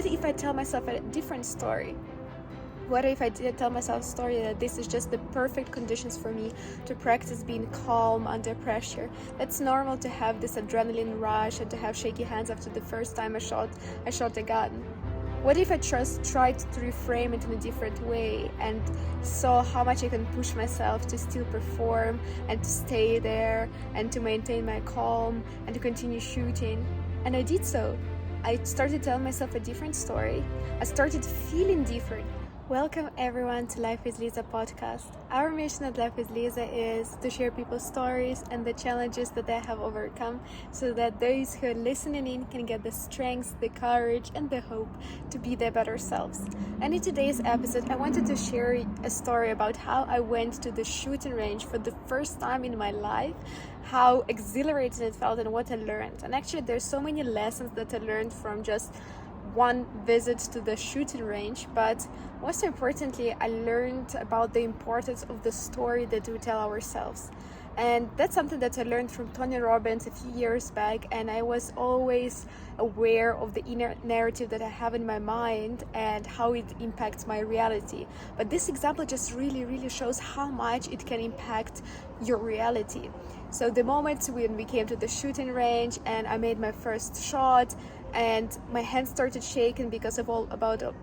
What if I tell myself a different story? What if I did tell myself a story that this is just the perfect conditions for me to practice being calm under pressure? That's normal to have this adrenaline rush and to have shaky hands after the first time I shot a gun. What if I tried to reframe it in a different way and saw how much I can push myself to still perform and to stay there and to maintain my calm and to continue shooting? And I did so. I started telling myself a different story. I started feeling different. Welcome everyone to LifewithLiza podcast. Our mission at LifewithLiza is to share people's stories and the challenges that they have overcome so that those who are listening in can get the strength, the courage and the hope to be their better selves. And in today's episode, I wanted to share a story about how I went to the shooting range for the first time in my life, how exhilarating it felt and what I learned. And actually there's so many lessons that I learned from just one visit to the shooting range, but most importantly I learned about the importance of the story that we tell ourselves. And that's something that I learned from Tony Robbins a few years back, and I was always aware of the inner narrative that I have in my mind and how it impacts my reality. But this example just really shows how much it can impact your reality. So the moment when we came to the shooting range and I made my first shot and my hands started shaking because of all the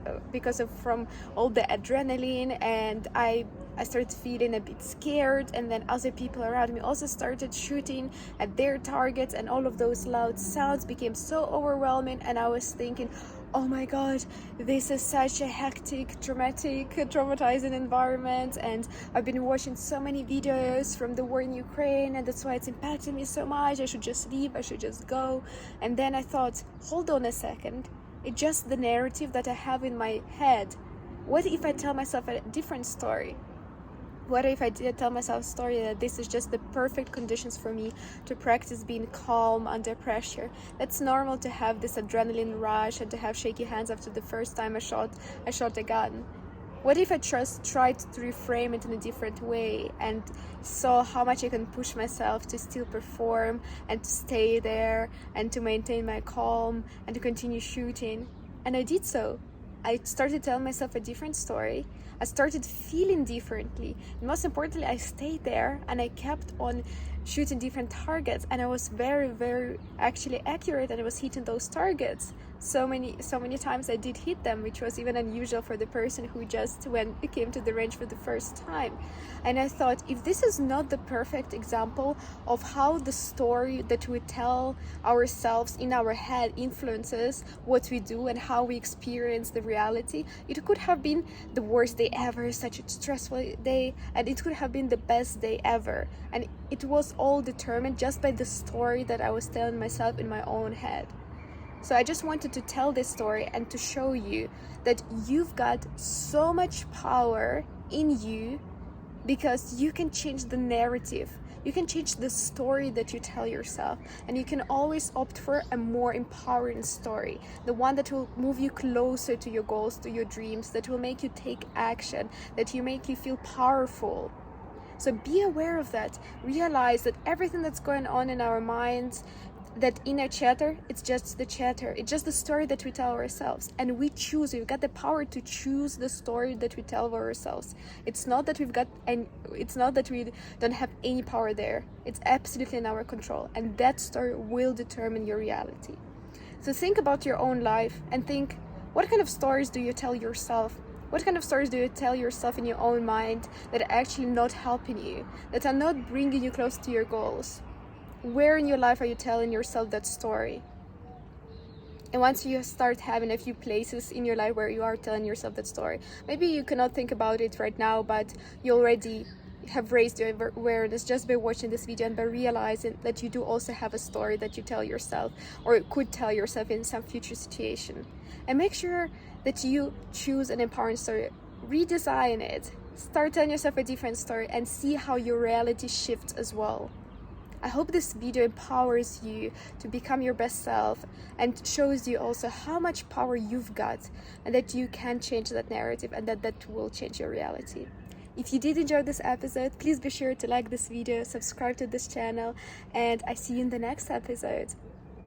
adrenaline, and I started feeling a bit scared, and then other people around me also started shooting at their targets, and all of those loud sounds became so overwhelming, and I was thinking, oh my god, this is such a hectic, traumatizing environment, and I've been watching so many videos from the war in Ukraine, and that's why it's impacting me so much. I should just leave, I should just go. And then I thought, hold on a second, it's just the narrative that I have in my head. What if I tell myself a different story? What if I did tell myself a story that this is just the perfect conditions for me to practice being calm under pressure? That's normal to have this adrenaline rush and to have shaky hands after the first time I shot a gun. What if I tried to reframe it in a different way and saw how much I can push myself to still perform and to stay there and to maintain my calm and to continue shooting? And I did so. I started telling myself a different story. I started feeling differently. And most importantly, I stayed there and I kept on shooting different targets, and I was very actually accurate, and I was hitting those targets. So many times I did hit them, which was even unusual for the person who just came to the range for the first time. And I thought, if this is not the perfect example of how the story that we tell ourselves in our head influences what we do and how we experience the reality, it could have been the worst day ever, such a stressful day, and it could have been the best day ever. And it was all determined just by the story that I was telling myself in my own head. So I just wanted to tell this story and to show you that you've got so much power in you, because you can change the narrative. You can change the story that you tell yourself, and you can always opt for a more empowering story, the one that will move you closer to your goals, to your dreams, that will make you take action, that will make you feel powerful. So be aware of that. Realize that everything that's going on in our minds, that inner chatter, it's just the chatter. It's just the story that we tell ourselves, and we've got the power to choose the story that we tell of ourselves. It's not that we don't have any power there. It's absolutely in our control, and that story will determine your reality. So think about your own life and think, what kind of stories do you tell yourself? What kind of stories do you tell yourself in your own mind that are actually not helping you, that are not bringing you close to your goals? Where in your life are you telling yourself that story? And once you start having a few places in your life where you are telling yourself that story, maybe you cannot think about it right now, but you already have raised your awareness just by watching this video and by realizing that you do also have a story that you tell yourself or could tell yourself in some future situation. And make sure that you choose an empowering story. Redesign it. Start telling yourself a different story and see how your reality shifts as well. I hope this video empowers you to become your best self and shows you also how much power you've got, and that you can change that narrative, and that will change your reality. If you did enjoy this episode, please be sure to like this video, subscribe to this channel, and I see you in the next episode.